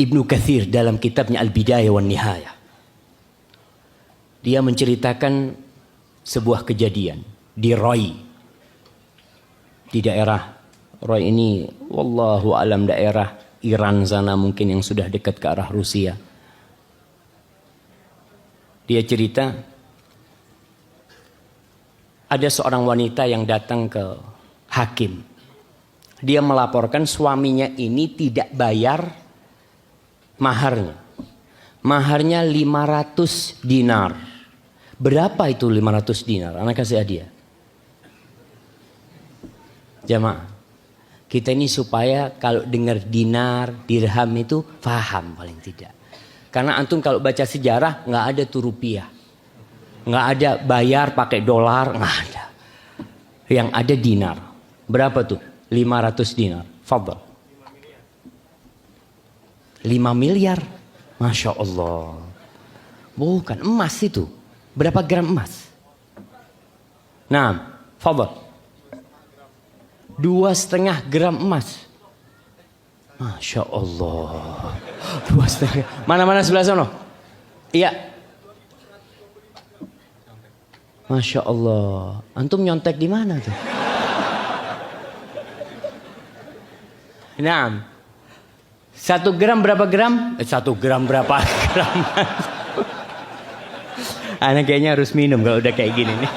Ibnu Katsir dalam kitabnya Al-Bidayah wan Nihayah, dia menceritakan sebuah kejadian di Rai, di daerah Rai ini, wallahu alam daerah Iran sana mungkin yang sudah dekat ke arah Rusia. Dia cerita ada seorang wanita yang datang ke hakim. Dia melaporkan suaminya ini tidak bayar maharnya. Maharnya 500 dinar. Berapa itu 500 dinar? Anak kasih hadiah. Jamaah, kita ini supaya kalau dengar dinar, dirham itu paham paling tidak. Karena antum kalau baca sejarah nggak ada tuh rupiah. Nggak ada bayar pakai dolar, nggak ada. Yang ada dinar. Berapa tuh? 500 dinar. Fadhal. 5 miliar. Masya Allah. Bukan emas itu. Berapa gram emas? Nah, fadhal. 2,5 gram emas. Masya Allah. 2,5. Mana-mana sebelah sana? Iya. Masya Allah. Antum nyontek di mana tuh? Nah. 1 gram berapa gram? 1 gram berapa gram? Anak kayaknya harus minum kalau udah kayak gini nih.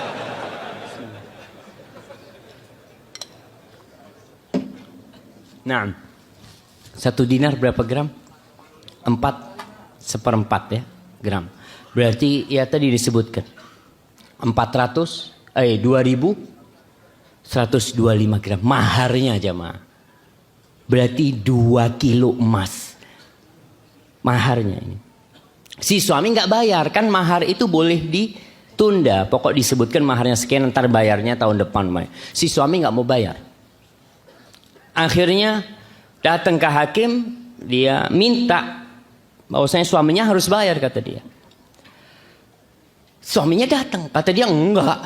Nah, 1 dinar berapa gram? 4/4 ya gram. Berarti ya tadi disebutkan 2.125 gram maharnya jamaah. Berarti 2 kilo emas maharnya ini. Si suami nggak bayar, kan mahar itu boleh ditunda. Pokok disebutkan maharnya sekian, ntar bayarnya tahun depan. Si suami nggak mau bayar. Akhirnya datang ke hakim, dia minta bahwasanya suaminya harus bayar, kata dia. Suaminya datang, kata dia nggak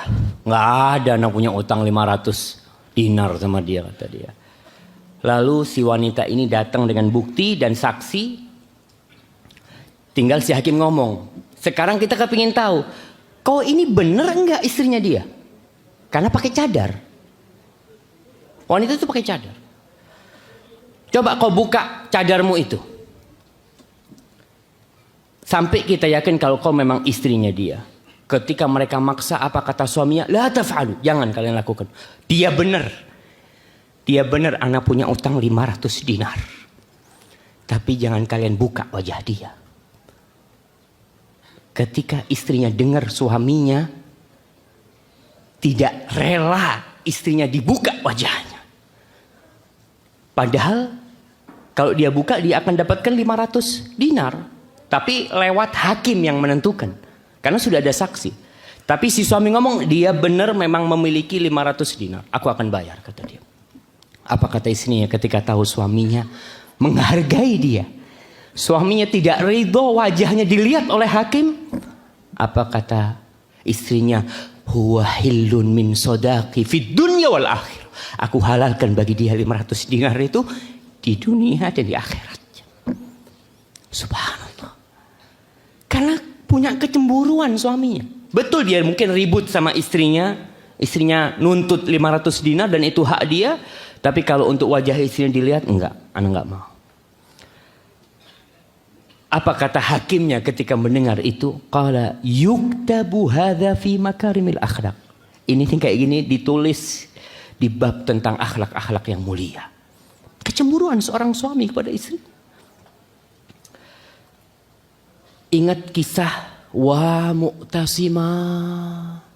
ada anak punya utang 500 dinar sama dia, kata dia. Lalu si wanita ini datang dengan bukti dan saksi. Tinggal si hakim ngomong, sekarang kita kepingin tahu, kau ini bener enggak istrinya dia? Karena pakai cadar. Wanita itu pakai cadar. Coba kau buka cadarmu itu. Sampai kita yakin kalau kau memang istrinya dia. Ketika mereka maksa, apa kata suaminya? La taf'alu, jangan kalian lakukan. Dia benar. Dia benar, anak punya utang 500 dinar. Tapi jangan kalian buka wajah dia. Ketika istrinya dengar suaminya tidak rela istrinya dibuka wajahnya. Padahal kalau dia buka dia akan dapatkan 500 dinar. Tapi lewat hakim yang menentukan. Karena sudah ada saksi. Tapi si suami ngomong, dia benar memang memiliki 500 dinar. Aku akan bayar, kata dia. Apa kata istrinya ketika tahu suaminya menghargai dia? Suaminya tidak ridho wajahnya dilihat oleh hakim. Apa kata istrinya? Huwa hillun min sodaqi fid dunya wal akhir. Aku halalkan bagi dia 500 dinar itu di dunia dan di akhirat. Subhanallah. Karena punya kecemburuan suaminya. Betul dia mungkin ribut sama istrinya. Istrinya nuntut 500 dinar dan itu hak dia. Tapi kalau untuk wajah istrinya dilihat, enggak, anak enggak mau. Apa kata hakimnya ketika mendengar itu? Qala yuktabu hadza fi makarimil akhlaq. Ini kayak gini ditulis di bab tentang akhlak-akhlak yang mulia. Kecemburuan seorang suami kepada istri. Ingat kisah wa mu'tasimah.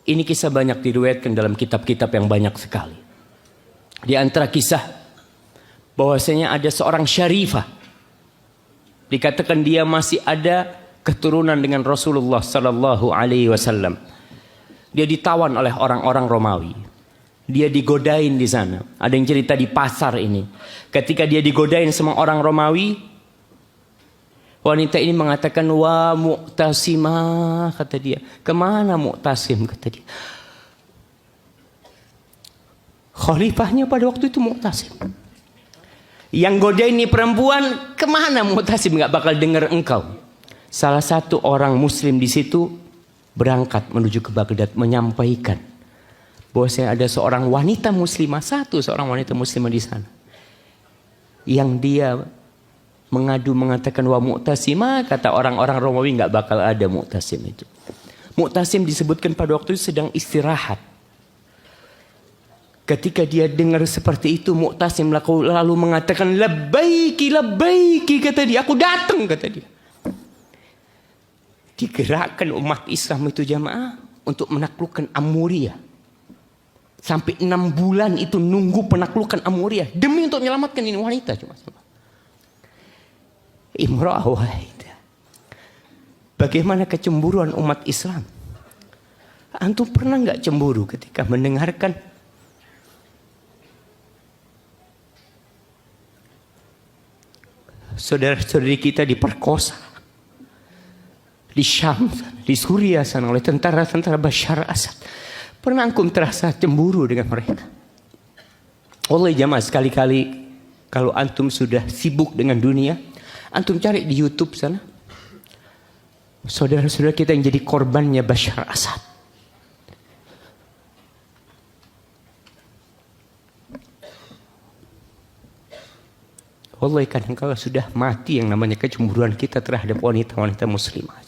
Ini kisah banyak diriwayatkan dalam kitab-kitab yang banyak sekali. Di antara kisah bahwasanya ada seorang syarifah. Dikatakan dia masih ada keturunan dengan Rasulullah sallallahu alaihi wasallam. Dia ditawan oleh orang-orang Romawi. Dia digodain di sana. Ada yang cerita di pasar ini. Ketika dia digodain sama orang Romawi, wanita ini mengatakan, wa mu'tasimah, kata dia. Kemana mu'tasim, kata dia. Khalifahnya pada waktu itu mu'tasim. Yang goda ini perempuan, kemana Mu'tasim nggak bakal dengar engkau. Salah satu orang muslim di situ berangkat menuju ke Baghdad menyampaikan bahwa saya ada seorang wanita muslimah, seorang wanita muslimah di sana, yang dia mengadu mengatakan wa Mu'tasimah, kata orang-orang Romawi nggak bakal ada Mu'tasim itu. Mu'tasim disebutkan pada waktu itu sedang istirahat. Ketika dia dengar seperti itu, Mu'tasim lalu mengatakan labbaiki labbaiki, kata dia, aku datang, kata dia. Digerakkan umat Islam itu jamaah untuk menaklukkan Amuriyah. Sampai 6 bulan itu nunggu penaklukan Amuriyah demi untuk menyelamatkan ini wanita. Imra'ah wahidah. Bagaimana kecemburuan umat Islam? Antum pernah nggak cemburu ketika mendengarkan saudara-saudari kita diperkosa di Syam, di Suriah sana oleh tentara-tentara Bashar Assad? Pernah antum terasa cemburu dengan mereka? Wallahi jamaah, sekali-kali kalau antum sudah sibuk dengan dunia, antum cari di YouTube sana saudara-saudara kita yang jadi korbannya Bashar Assad. Wallahi kadang kalau sudah mati yang namanya kecemburuan kita terhadap wanita-wanita muslimah.